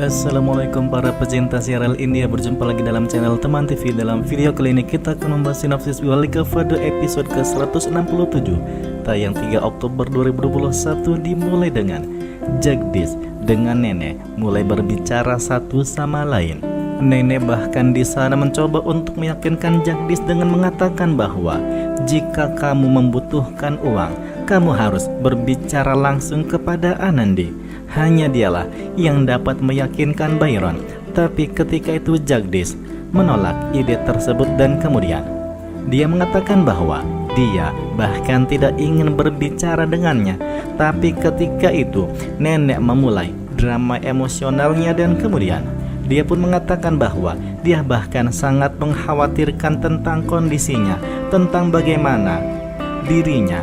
Assalamualaikum para pecinta serial India, berjumpa lagi dalam channel Teman TV. Dalam video kali ini kita akan membahas sinopsis Walika Fado episode ke-167 tayang 3 Oktober 2021. Dimulai dengan Jagdish dengan Nenek mulai berbicara satu sama lain. Nenek bahkan di sana mencoba untuk meyakinkan Jagdish dengan mengatakan bahwa jika kamu membutuhkan uang, kamu harus berbicara langsung kepada Anandi. Hanya dialah yang dapat meyakinkan Byron. Tapi ketika itu Jagdish menolak ide tersebut dan kemudian dia mengatakan bahwa dia bahkan tidak ingin berbicara dengannya. Tapi ketika itu Nenek memulai drama emosionalnya dan kemudian dia pun mengatakan bahwa dia bahkan sangat mengkhawatirkan tentang kondisinya, tentang bagaimana dirinya,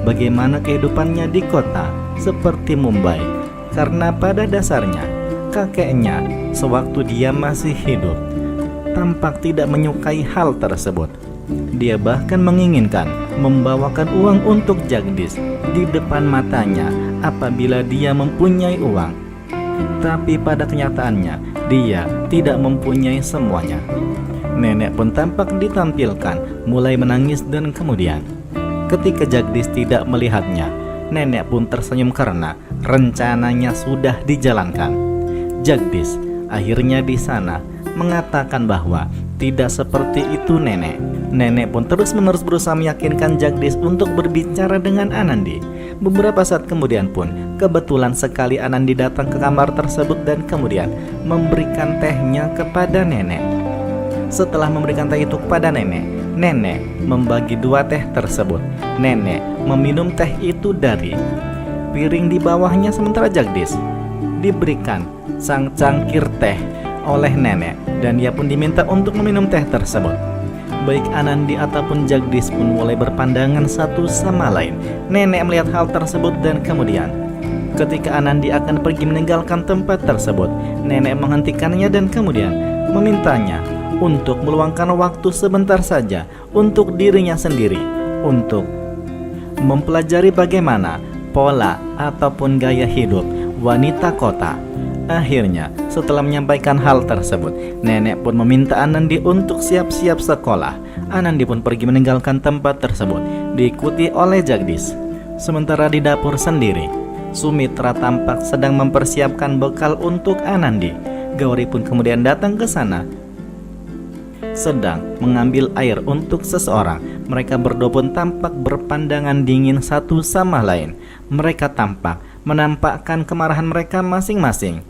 bagaimana kehidupannya di kota seperti Mumbai. Karena pada dasarnya kakeknya sewaktu dia masih hidup tampak tidak menyukai hal tersebut. Dia bahkan menginginkan membawakan uang untuk Jagdish di depan matanya apabila dia mempunyai uang. Tapi pada kenyataannya dia tidak mempunyai semuanya. Nenek pun tampak ditampilkan mulai menangis dan kemudian ketika Jagdish tidak melihatnya, Nenek pun tersenyum karena rencananya sudah dijalankan. Jagdish akhirnya di sana mengatakan bahwa tidak seperti itu Nenek. Nenek pun terus-menerus berusaha meyakinkan Jagdish untuk berbicara dengan Anandi. Beberapa saat kemudian pun kebetulan sekali Anandi datang ke kamar tersebut dan kemudian memberikan tehnya kepada Nenek. Setelah memberikan teh itu kepada Nenek, Nenek membagi 2 teh tersebut. Nenek meminum teh itu dari piring di bawahnya, sementara Jagdish diberikan sang cangkir teh oleh Nenek dan dia pun diminta untuk meminum teh tersebut. Baik Anandi ataupun Jagdish pun mulai berpandangan satu sama lain. Nenek melihat hal tersebut dan kemudian ketika Anandi akan pergi meninggalkan tempat tersebut, Nenek menghentikannya dan kemudian memintanya untuk meluangkan waktu sebentar saja untuk dirinya sendiri, untuk mempelajari bagaimana pola ataupun gaya hidup wanita kota. Akhirnya setelah menyampaikan hal tersebut, Nenek pun meminta Anandi untuk siap-siap sekolah. Anandi pun pergi meninggalkan tempat tersebut diikuti oleh Jagdish. Sementara di dapur sendiri, Sumitra tampak sedang mempersiapkan bekal untuk Anandi. Gauri pun kemudian datang ke sana sedang mengambil air untuk seseorang. Mereka berdua pun tampak berpandangan dingin satu sama lain. Mereka tampak menampakkan kemarahan mereka masing-masing.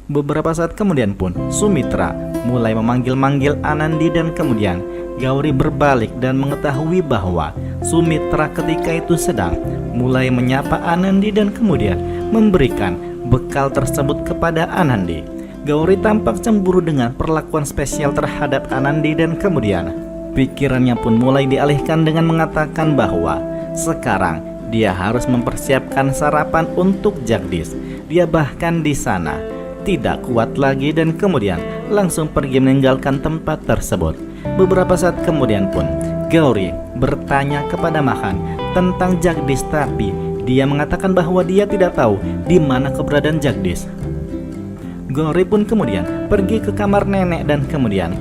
Beberapa saat kemudian pun Sumitra mulai memanggil-manggil Anandi dan kemudian Gauri berbalik dan mengetahui bahwa Sumitra ketika itu sedang mulai menyapa Anandi dan kemudian memberikan bekal tersebut kepada Anandi. Gauri tampak cemburu dengan perlakuan spesial terhadap Anandi dan kemudian pikirannya pun mulai dialihkan dengan mengatakan bahwa sekarang dia harus mempersiapkan sarapan untuk Jagdish. Dia bahkan di sana tidak kuat lagi dan kemudian langsung pergi meninggalkan tempat tersebut. Beberapa saat kemudian pun Gauri bertanya kepada Mahan tentang Jagdish, tapi dia mengatakan bahwa dia tidak tahu di mana keberadaan Jagdish. Gauri pun kemudian pergi ke kamar Nenek dan kemudian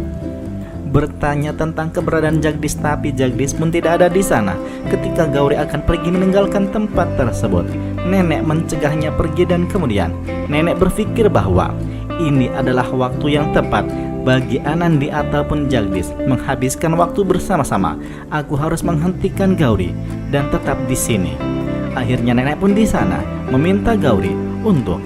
bertanya tentang keberadaan Jagdish, tapi Jagdish pun tidak ada di sana. Ketika Gauri akan pergi meninggalkan tempat tersebut, Nenek mencegahnya pergi dan kemudian Nenek berpikir bahwa ini adalah waktu yang tepat bagi Anandi ataupun Jagdish menghabiskan waktu bersama-sama. Aku harus menghentikan Gauri dan tetap di sini. Akhirnya Nenek pun di sana meminta Gauri untuk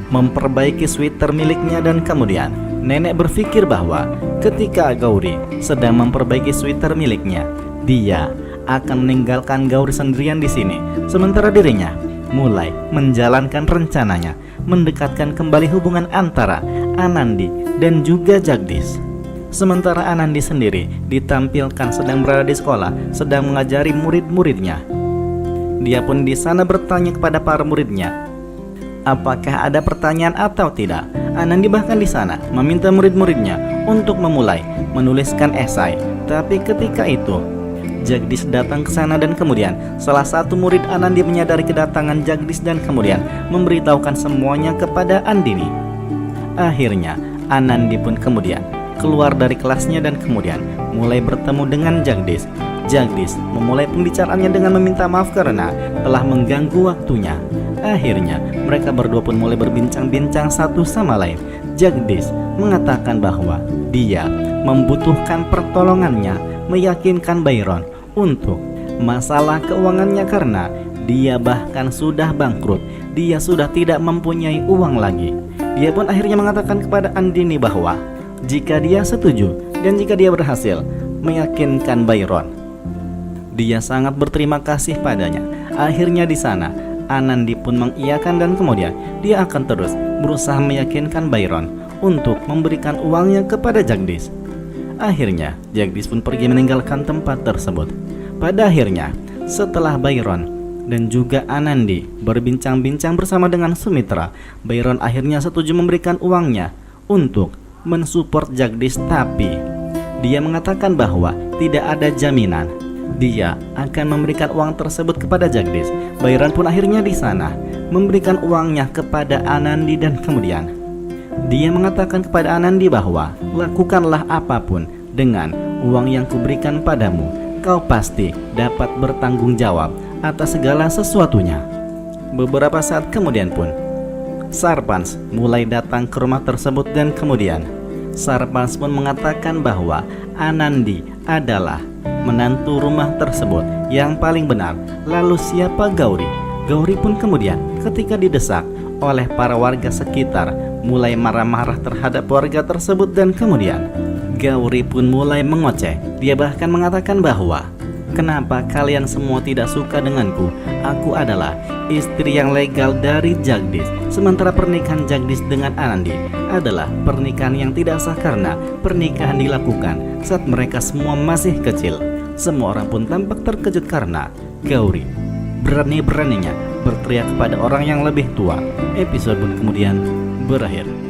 memperbaiki sweater miliknya dan kemudian Nenek berpikir bahwa ketika Gauri sedang memperbaiki sweater miliknya, dia akan meninggalkan Gauri sendirian di sini, sementara dirinya mulai menjalankan rencananya mendekatkan kembali hubungan antara Anandi dan juga Jagdish. Sementara Anandi sendiri ditampilkan sedang berada di sekolah, sedang mengajari murid-muridnya. Dia pun di sana bertanya kepada para muridnya apakah ada pertanyaan atau tidak. Anandi bahkan di sana meminta murid-muridnya untuk memulai menuliskan esai. Tapi ketika itu Jagdish datang ke sana dan kemudian salah satu murid Anandi menyadari kedatangan Jagdish dan kemudian memberitahukan semuanya kepada Andini. Akhirnya Anandi pun kemudian keluar dari kelasnya dan kemudian mulai bertemu dengan Jagdish. Jagdish memulai pembicaraannya dengan meminta maaf karena telah mengganggu waktunya. Akhirnya mereka berdua pun mulai berbincang-bincang satu sama lain. Jagdish mengatakan bahwa dia membutuhkan pertolongannya, meyakinkan Byron untuk masalah keuangannya karena dia bahkan sudah bangkrut. Dia sudah tidak mempunyai uang lagi. Dia pun akhirnya mengatakan kepada Andini bahwa jika dia setuju dan jika dia berhasil meyakinkan Byron, dia sangat berterima kasih padanya. Akhirnya di sana Anandi pun mengiyakan dan kemudian dia akan terus berusaha meyakinkan Byron untuk memberikan uangnya kepada Jagdish. Akhirnya Jagdish pun pergi meninggalkan tempat tersebut. Pada akhirnya setelah Byron dan juga Anandi berbincang-bincang bersama dengan Sumitra, Byron akhirnya setuju memberikan uangnya untuk mensupport Jagdish, tapi dia mengatakan bahwa tidak ada jaminan dia akan memberikan uang tersebut kepada Jagdish. Byron pun akhirnya di sana memberikan uangnya kepada Anandi dan kemudian dia mengatakan kepada Anandi bahwa lakukanlah apapun dengan uang yang kuberikan padamu. Kau pasti dapat bertanggung jawab atas segala sesuatunya. Beberapa saat kemudian pun Sarpans mulai datang ke rumah tersebut dan kemudian Sarpans pun mengatakan bahwa Anandi adalah menantu rumah tersebut yang paling benar. Lalu siapa Gauri? Gauri pun kemudian ketika didesak oleh para warga sekitar mulai marah-marah terhadap warga tersebut dan kemudian Gauri pun mulai mengoceh. Dia bahkan mengatakan bahwa kenapa kalian semua tidak suka denganku? Aku adalah istri yang legal dari Jagdish. Sementara pernikahan Jagdish dengan Anandi adalah pernikahan yang tidak sah karena pernikahan dilakukan saat mereka semua masih kecil. Semua orang pun tampak terkejut karena Gauri berani-beraninya berteriak kepada orang yang lebih tua. Episode pun kemudian berakhir.